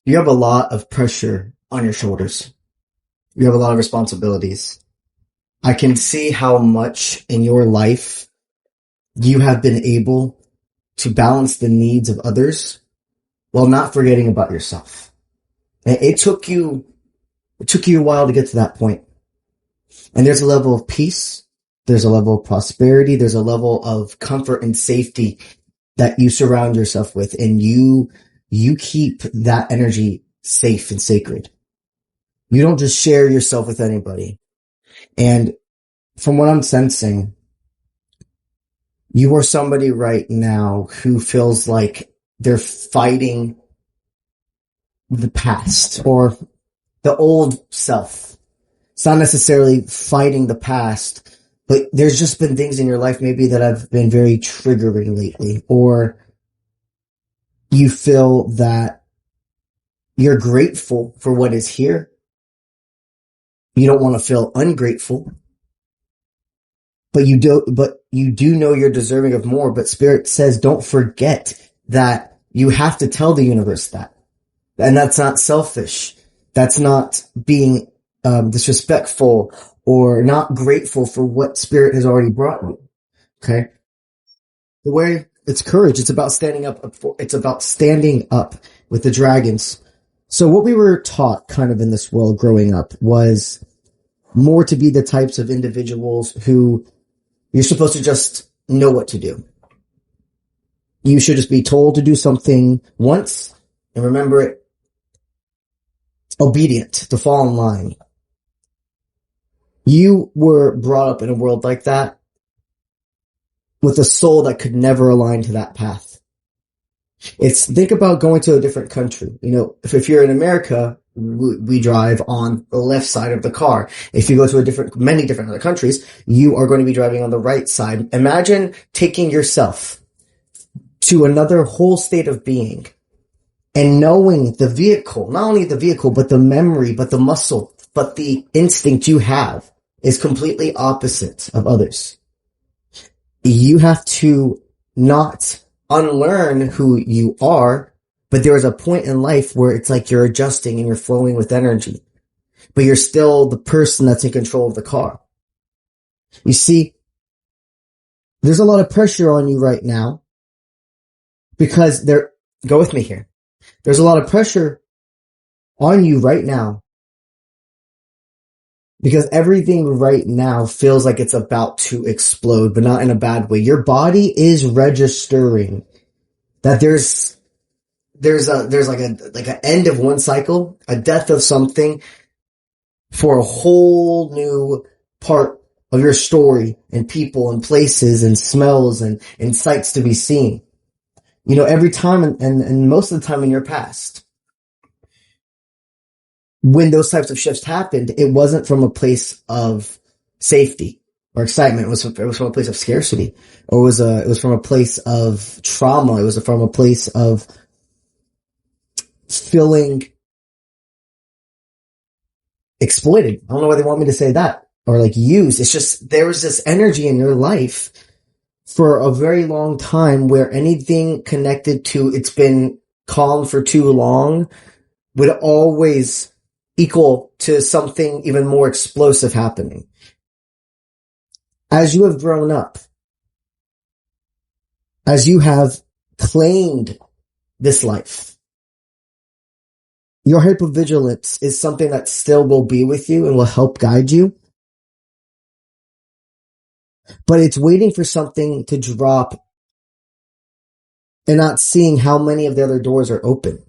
You have a lot of pressure on your shoulders. You have a lot of responsibilities. I can see how much in your life you have been able to balance the needs of others while not forgetting about yourself. And it took you a while to get to that point. And there's a level of peace. There's a level of prosperity. There's a level of comfort and safety that you surround yourself with. And you keep that energy safe and sacred. You don't just share yourself with anybody. And from what I'm sensing, you are somebody right now who feels like they're fighting the past or the old self. It's not necessarily fighting the past, but there's just been things in your life maybe that have been very triggering lately, or you feel that you're grateful for what is here. You don't want to feel ungrateful, but you do know you're deserving of more. But Spirit says, don't forget that you have to tell the universe that. And that's not selfish. That's not being disrespectful or not grateful for what Spirit has already brought you. Okay? The way it's courage. It's about standing up. It's about standing up with the dragons. So what we were taught kind of in this world growing up was more to be the types of individuals who you're supposed to just know what to do. You should just be told to do something once and remember it. Obedient, to fall in line. You were brought up in a world like that with a soul that could never align to that path. Think about going to a different country. You know, if you're in America, we drive on the left side of the car. If you go to many different other countries, you are going to be driving on the right side. Imagine taking yourself to another whole state of being and knowing the vehicle, not only the vehicle, but the memory, but the muscle, but the instinct you have is completely opposite of others. You have to not unlearn who you are, but there is a point in life where it's like you're adjusting and you're flowing with energy, but you're still the person that's in control of the car. You see, there's a lot of pressure on you right now because go with me here. There's a lot of pressure on you right now because everything right now feels like it's about to explode, but not in a bad way. Your body is registering that there's like an end of one cycle, a death of something for a whole new part of your story and people and places and smells and sights to be seen. You know, every time and most of the time in your past, when those types of shifts happened, it wasn't from a place of safety or excitement. It was from a place of scarcity, or it was from a place of trauma. It was from a place of feeling exploited. I don't know why they want me to say that, or like used. It's just, there was this energy in your life for a very long time where anything connected to it's been calm for too long would always equal to something even more explosive happening. As you have grown up, as you have claimed this life, your hypervigilance is something that still will be with you and will help guide you. But it's waiting for something to drop and not seeing how many of the other doors are open.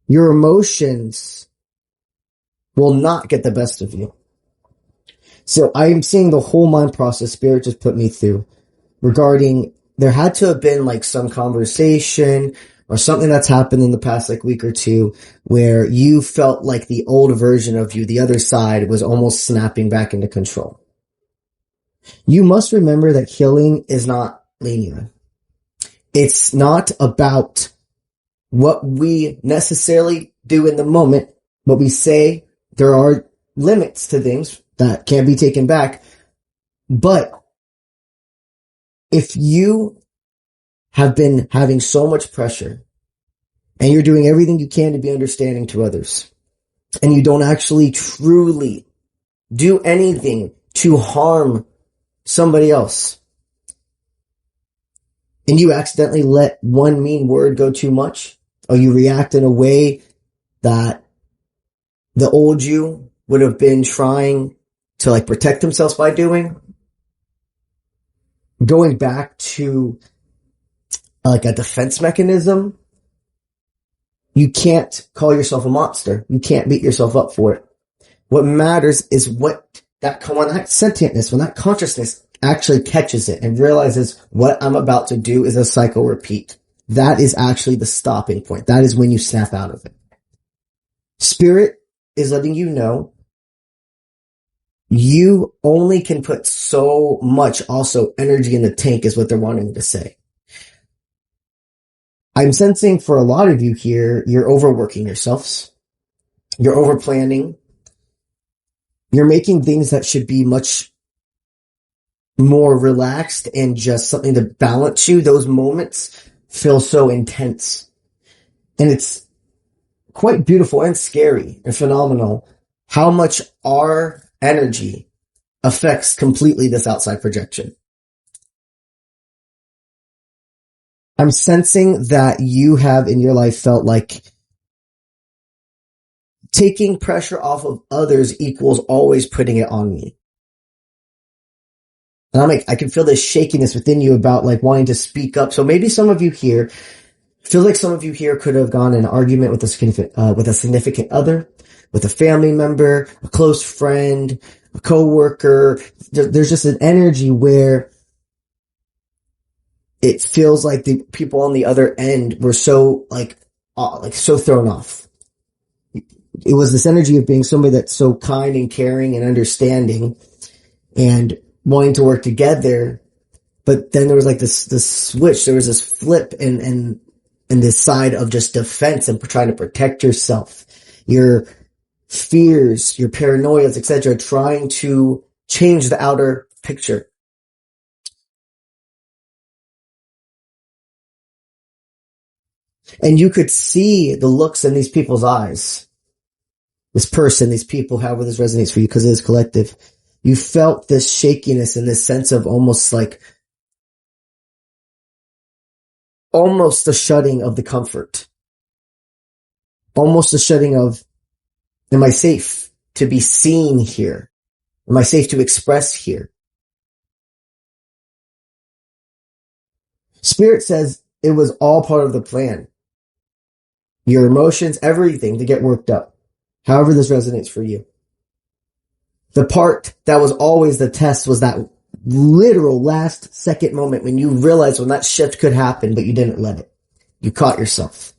Your emotions will not get the best of you. So I am seeing the whole mind process Spirit just put me through regarding there had to have been like some conversation or something that's happened in the past like week or two where you felt like the old version of you, the other side, was almost snapping back into control. You must remember that healing is not linear. It's not about what we necessarily do in the moment, but we say there are limits to things that can't be taken back. But if you have been having so much pressure and you're doing everything you can to be understanding to others, and you don't actually truly do anything to harm somebody else, and you accidentally let one mean word go too much, or you react in a way that the old you would have been trying to like protect themselves by doing, going back to like a defense mechanism, you can't call yourself a monster. You can't beat yourself up for it. What matters is when that sentientness, when that consciousness actually catches it and realizes what I'm about to do is a cycle repeat. That is actually the stopping point. That is when you snap out of it. Spirit is letting you know you only can put so much also energy in the tank is what they're wanting me to say. I'm sensing for a lot of you here, you're overworking yourselves. You're overplanning. You're making things that should be much more relaxed and just something to balance you. Those moments feel so intense. And it's quite beautiful and scary and phenomenal how much our energy affects completely this outside projection. I'm sensing that you have in your life felt like taking pressure off of others equals always putting it on me. And I'm like, I can feel this shakiness within you about like wanting to speak up. So maybe some of you here feel like some of you here could have gone in an argument with a significant other, with a family member, a close friend, a coworker. There's just an energy where it feels like the people on the other end were so so thrown off. It was this energy of being somebody that's so kind and caring and understanding and wanting to work together. But then there was like this switch. There was this flip and this side of just defense and trying to protect yourself, your fears, your paranoias, etc., trying to change the outer picture. And you could see the looks in these people's eyes. This person, these people, however this resonates for you, because it is collective. You felt this shakiness and this sense of almost the shutting of the comfort. Almost the shutting of, am I safe to be seen here? Am I safe to express here? Spirit says it was all part of the plan. Your emotions, everything to get worked up. However this resonates for you. The part that was always the test was that literal last second moment when you realized when that shift could happen, but you didn't let it. You caught yourself.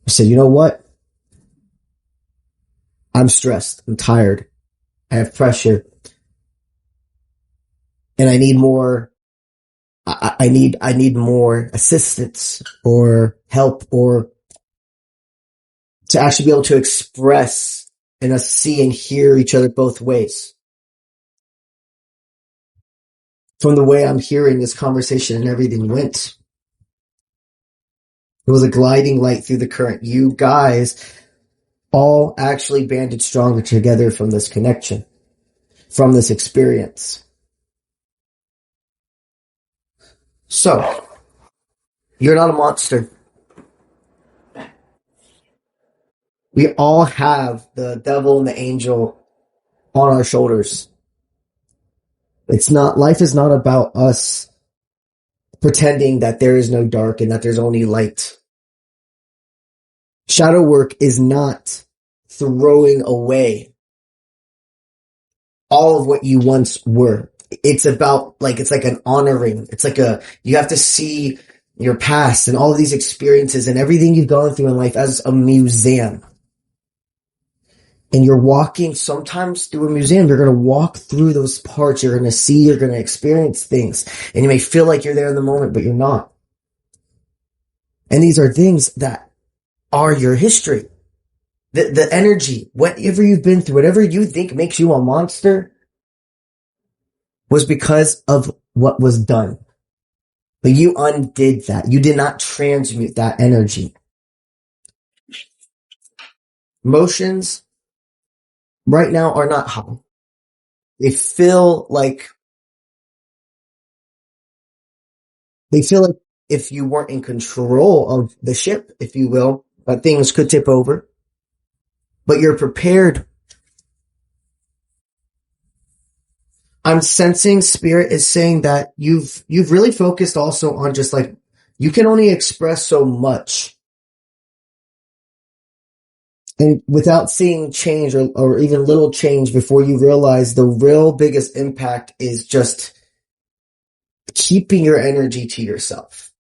You said, you know what? I'm stressed. I'm tired. I have pressure. And I need more. I need more assistance or help or to actually be able to express and us see and hear each other both ways. From the way I'm hearing this conversation and everything went, it was a gliding light through the current. You guys all actually banded stronger together from this connection, from this experience. So, you're not a monster. We all have the devil and the angel on our shoulders. Life is not about us pretending that there is no dark and that there's only light. Shadow work is not throwing away all of what you once were. It's about it's like an honoring. It's like you have to see your past and all of these experiences and everything you've gone through in life as a museum. And you're walking sometimes through a museum. You're going to walk through those parts. You're going to see, you're going to experience things. And you may feel like you're there in the moment, but you're not. And these are things that are your history. The energy, whatever you've been through, whatever you think makes you a monster was because of what was done. But you undid that. You did not transmute that energy. Emotions right now are not high. They feel like if you weren't in control of the ship, if you will, that things could tip over. But you're prepared. I'm sensing spirit is saying that you've really focused also on just like, you can only express so much. And without seeing change or even little change before you realize the real biggest impact is just keeping your energy to yourself.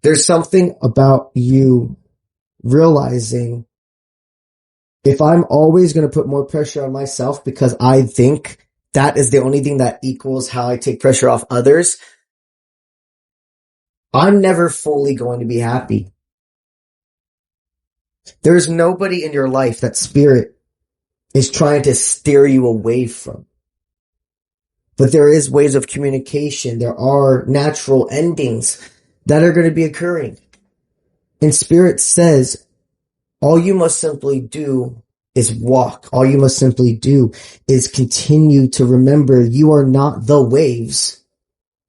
There's something about you realizing, if I'm always going to put more pressure on myself because I think that is the only thing that equals how I take pressure off others, I'm never fully going to be happy. There's nobody in your life that spirit is trying to steer you away from. But there is ways of communication. There are natural endings that are going to be occurring. And spirit says, all you must simply do is walk. All you must simply do is continue to remember you are not the waves.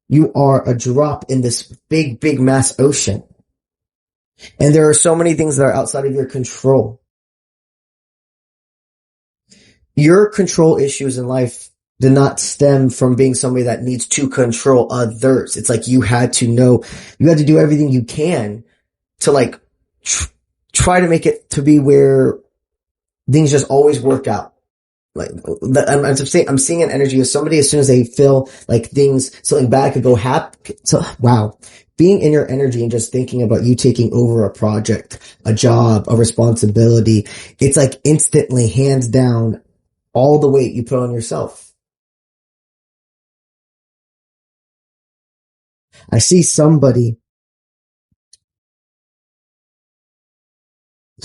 You are a drop in this big, big mass ocean. And there are so many things that are outside of your control. Your control issues in life did not stem from being somebody that needs to control others. It's like you had to know, you had to do everything you can to like try to make it to be where things just always work out. Like I'm seeing an energy of somebody as soon as they feel like something bad could go happen. So, wow. Being in your energy and just thinking about you taking over a project, a job, a responsibility, it's like instantly, hands down, all the weight you put on yourself. I see somebody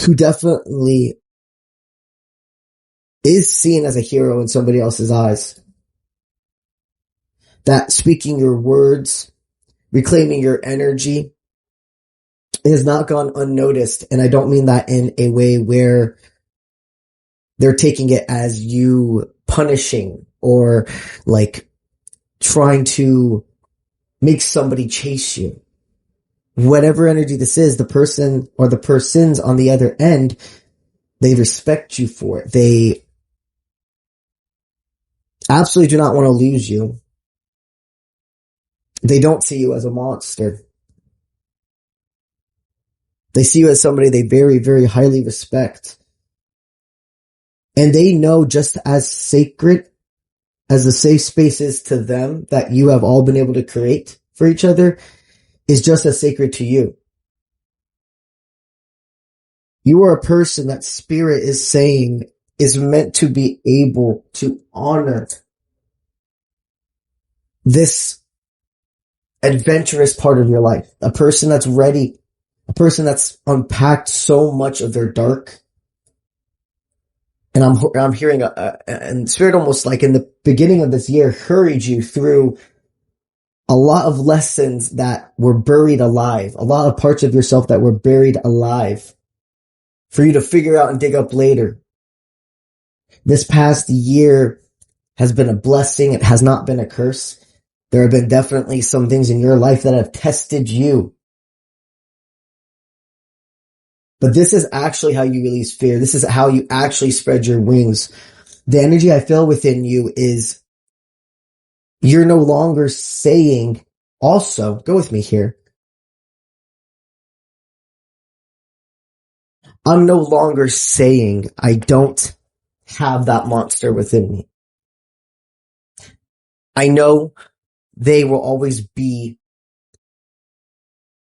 who definitely is seen as a hero in somebody else's eyes. That speaking your words, reclaiming your energy, has not gone unnoticed. And I don't mean that in a way where they're taking it as you punishing or like trying to make somebody chase you. Whatever energy this is, the person or the persons on the other end, they respect you for it. They absolutely do not want to lose you. They don't see you as a monster. They see you as somebody they very, very highly respect. And they know just as sacred as the safe space is to them that you have all been able to create for each other is just as sacred to you. You are a person that spirit is saying is meant to be able to honor this adventurous part of your life. A person that's ready, a person that's unpacked so much of their dark. And I'm hearing and spirit almost like in the beginning of this year hurried you through a lot of lessons that were buried alive, a lot of parts of yourself that were buried alive for you to figure out and dig up later. This past year has been a blessing. It has not been a curse. There have been definitely some things in your life that have tested you. But this is actually how you release fear. This is how you actually spread your wings. The energy I feel within you is you're no longer saying, also, go with me here. I'm no longer saying I don't have that monster within me. I know they will always be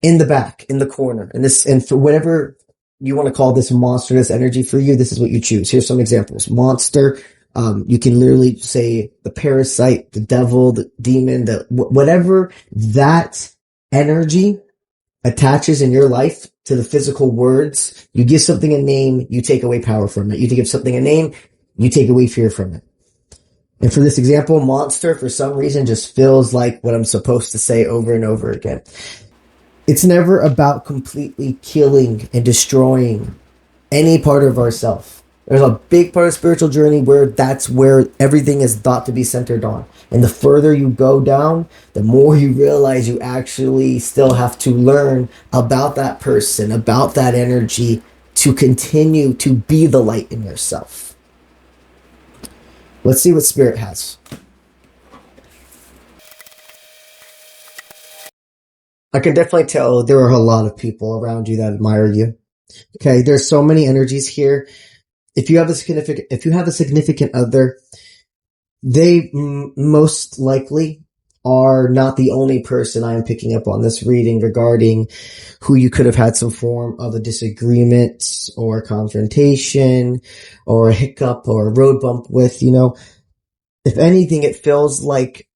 in the back, in the corner, and for whatever you want to call this monster, this energy for you, this is what you choose. Here's some examples. Monster, you can literally say the parasite, the devil, the demon, whatever that energy attaches in your life to the physical words. You give something a name, you take away power from it. You give something a name, you take away fear from it. And for this example, monster, for some reason, just feels like what I'm supposed to say over and over again. It's never about completely killing and destroying any part of ourself. There's a big part of spiritual journey where that's where everything is thought to be centered on. And the further you go down, the more you realize you actually still have to learn about that person, about that energy, to continue to be the light in yourself. Let's see what Spirit has. I can definitely tell there are a lot of people around you that admire you. Okay, there's so many energies here. If you have a significant other, they most likely are not the only person I am picking up on this reading regarding who you could have had some form of a disagreement or a confrontation or a hiccup or a road bump with. If anything, it feels like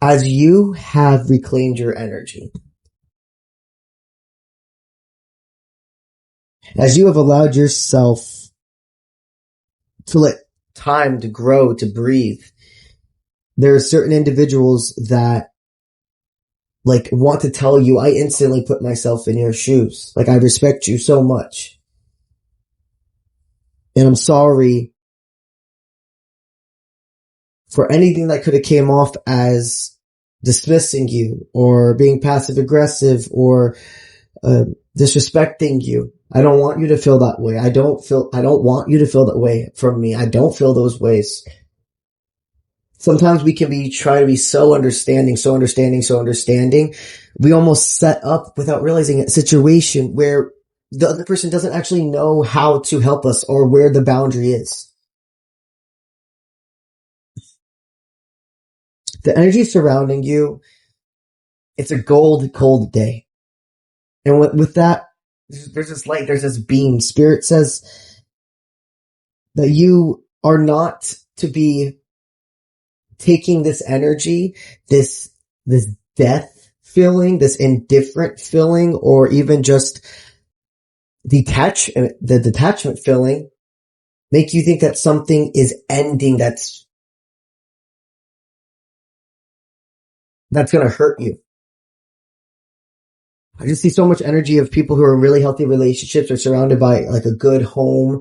as you have reclaimed your energy, as you have allowed yourself to let time to grow, to breathe, there are certain individuals that want to tell you, I instantly put myself in your shoes. I respect you so much. And I'm sorry for anything that could have came off as dismissing you or being passive aggressive or disrespecting you. I don't want you to feel that way. I don't want you to feel that way from me. I don't feel those ways. Sometimes we can try to be so understanding. We almost set up, without realizing it, a situation where the other person doesn't actually know how to help us or where the boundary is. The energy surrounding you, it's a cold day. And with that, there's this light, there's this beam. Spirit says that you are not to be taking this energy, this death feeling, this indifferent feeling, or even just the detachment feeling, make you think that something is ending that's going to hurt you. I just see so much energy of people who are in really healthy relationships or surrounded by a good home,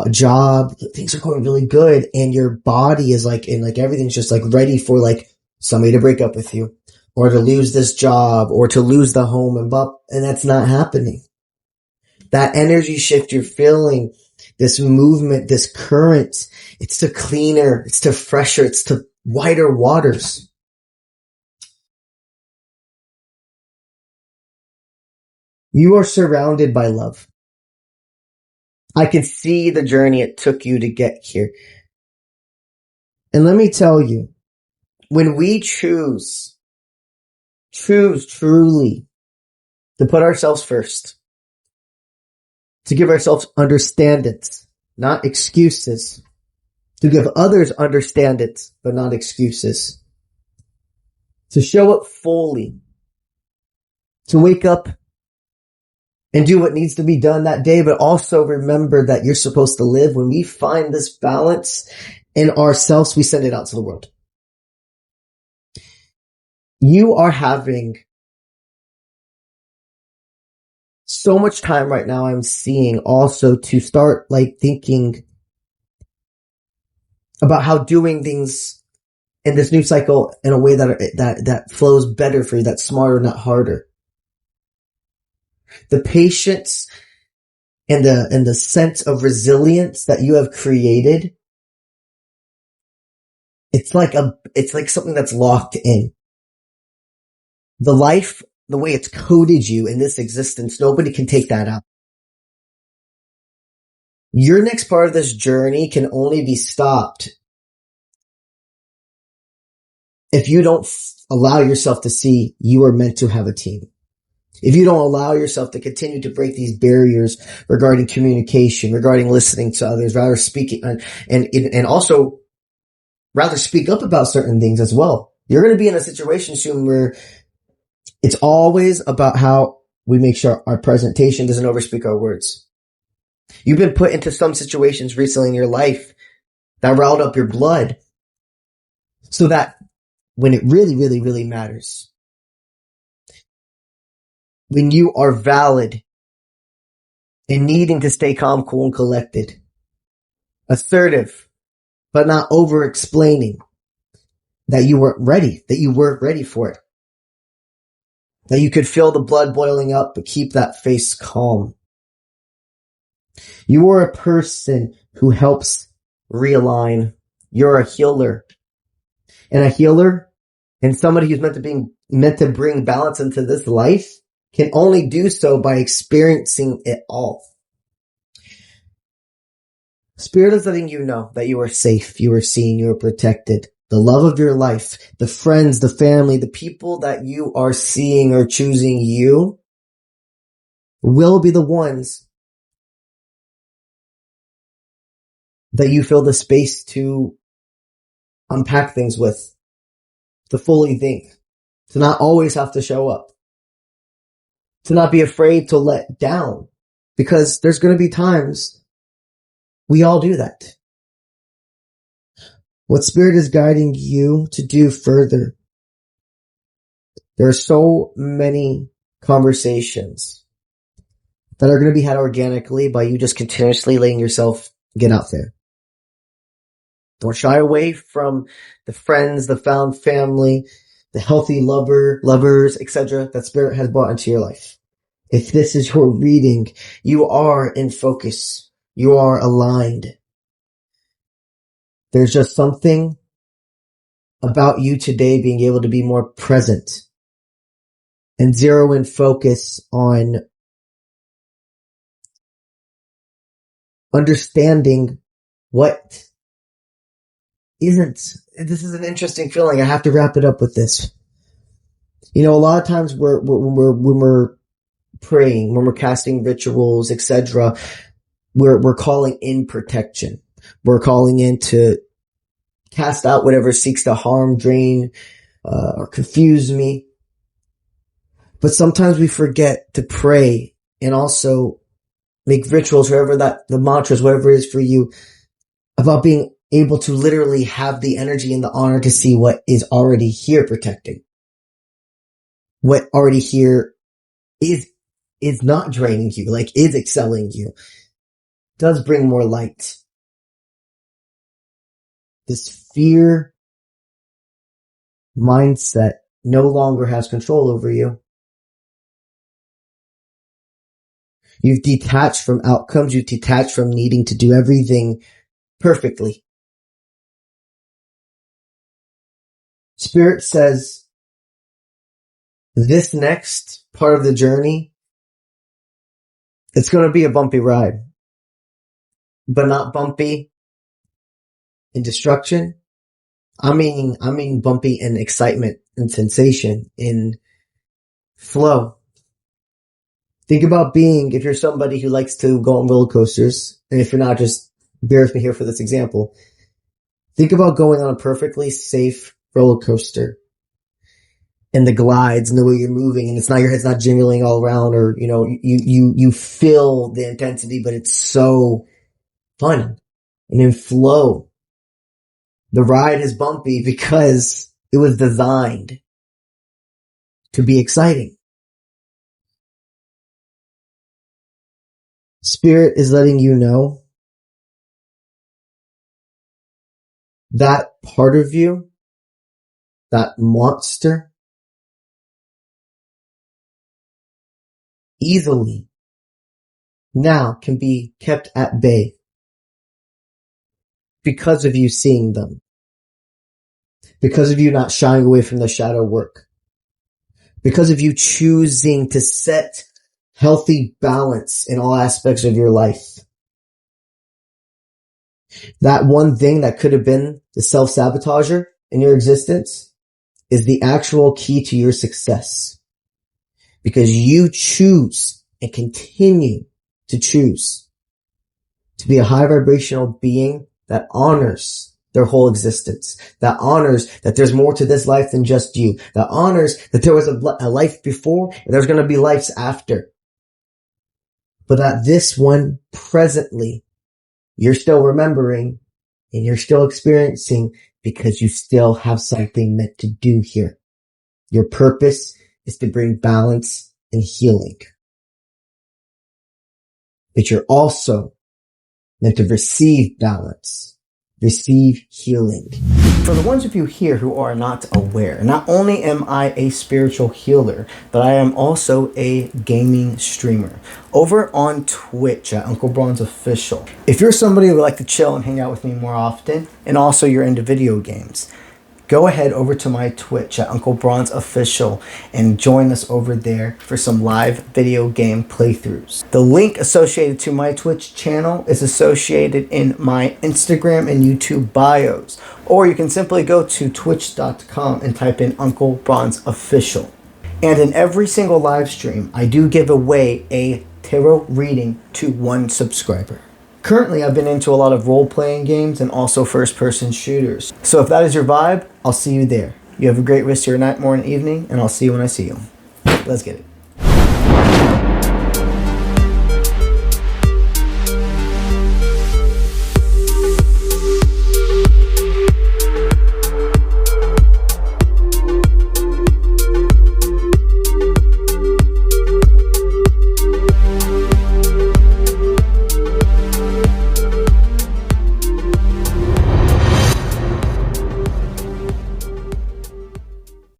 job. Things are going really good, and your body is everything's just ready for somebody to break up with you, or to lose this job, or to lose the home, and that's not happening. That energy shift you're feeling, this movement, this current, it's to cleaner, it's to fresher, it's to wider waters. You are surrounded by love. I can see the journey it took you to get here. And let me tell you, when we choose truly to put ourselves first, to give ourselves understandings, not excuses, to give others understandings, but not excuses, to show up fully, to wake up and do what needs to be done that day, but also remember that you're supposed to live. When we find this balance in ourselves, we send it out to the world. You are having so much time right now, I'm seeing, also to start thinking about how doing things in this new cycle in a way that flows better for you, that's smarter, not harder. The patience and the sense of resilience that you have created, it's like something that's locked in. The life, the way it's coded you in this existence, nobody can take that out. Your next part of this journey can only be stopped if you don't allow yourself to see you are meant to have a team. If you don't allow yourself to continue to break these barriers regarding communication, regarding listening to others, rather speaking and also rather speak up about certain things as well. You're going to be in a situation soon where it's always about how we make sure our presentation doesn't overspeak our words. You've been put into some situations recently in your life that riled up your blood, so that when it really, really, really matters, when you are valid and needing to stay calm, cool, and collected, assertive, but not over-explaining, that you weren't ready for it, that you could feel the blood boiling up, but keep that face calm. You are a person who helps realign. You're a healer. And a healer and somebody who's meant to bring balance into this life can only do so by experiencing it all. Spirit is letting you know that you are safe, you are seen, you are protected. The love of your life, the friends, the family, the people that you are seeing or choosing you will be the ones that you feel the space to unpack things with, to fully think, to not always have to show up, to not be afraid to let down, because there's going to be times we all do that. What Spirit is guiding you to do further, there are so many conversations that are going to be had organically by you just continuously letting yourself get out there. Don't shy away from the friends, the found family, the healthy lovers, etc. that Spirit has brought into your life. If this is your reading, you are in focus. You are aligned. There's just something about you today being able to be more present and zero in focus on understanding what isn't. This is an interesting feeling. I have to wrap it up with this. You know, a lot of times when we're praying, when we're casting rituals, etc., we're calling in protection. We're calling in to cast out whatever seeks to harm, drain, or confuse me. But sometimes we forget to pray and also make rituals, whatever the mantras, whatever it is for you, about being able to literally have the energy and the honor to see what is already here protecting. What already here is not draining you, like is excelling you, does bring more light. This fear mindset no longer has control over you. You've detached from outcomes. You've detached from needing to do everything perfectly. Spirit says this next part of the journey, it's going to be a bumpy ride, but not bumpy in destruction. I mean bumpy in excitement and sensation, in flow. Think about if you're somebody who likes to go on roller coasters, and if you're not, just bear with me here for this example. Think about going on a perfectly safe roller coaster and the glides and the way you're moving, and your head's not jiggling all around, or, you know, you feel the intensity, but it's so fun and in flow. The ride is bumpy because it was designed to be exciting. Spirit is letting you know that part of you, that monster, easily now can be kept at bay because of you seeing them, because of you not shying away from the shadow work, because of you choosing to set healthy balance in all aspects of your life. That one thing that could have been the self-sabotager in your existence is the actual key to your success, because you choose and continue to choose to be a high vibrational being that honors their whole existence, that honors that there's more to this life than just you, that honors that there was a life before and there's going to be lives after, but that this one presently you're still remembering and you're still experiencing because you still have something meant to do here. Your purpose is to bring balance and healing. But you're also meant to receive balance, receive healing. For the ones of you here who are not aware, not only am I a spiritual healer, but I am also a gaming streamer over on Twitch at Uncle Bronze Official. If you're somebody who would like to chill and hang out with me more often, and also you're into video games, go ahead over to my Twitch at Uncle Bronze Official and join us over there for some live video game playthroughs. The link associated to my Twitch channel is associated in my Instagram and YouTube bios, or you can simply go to twitch.com and type in Uncle Bronze Official. And in every single live stream, I do give away a tarot reading to one subscriber. Currently, I've been into a lot of role-playing games and also first-person shooters. So if that is your vibe, I'll see you there. You have a great rest of your night, morning, evening, and I'll see you when I see you. Let's get it.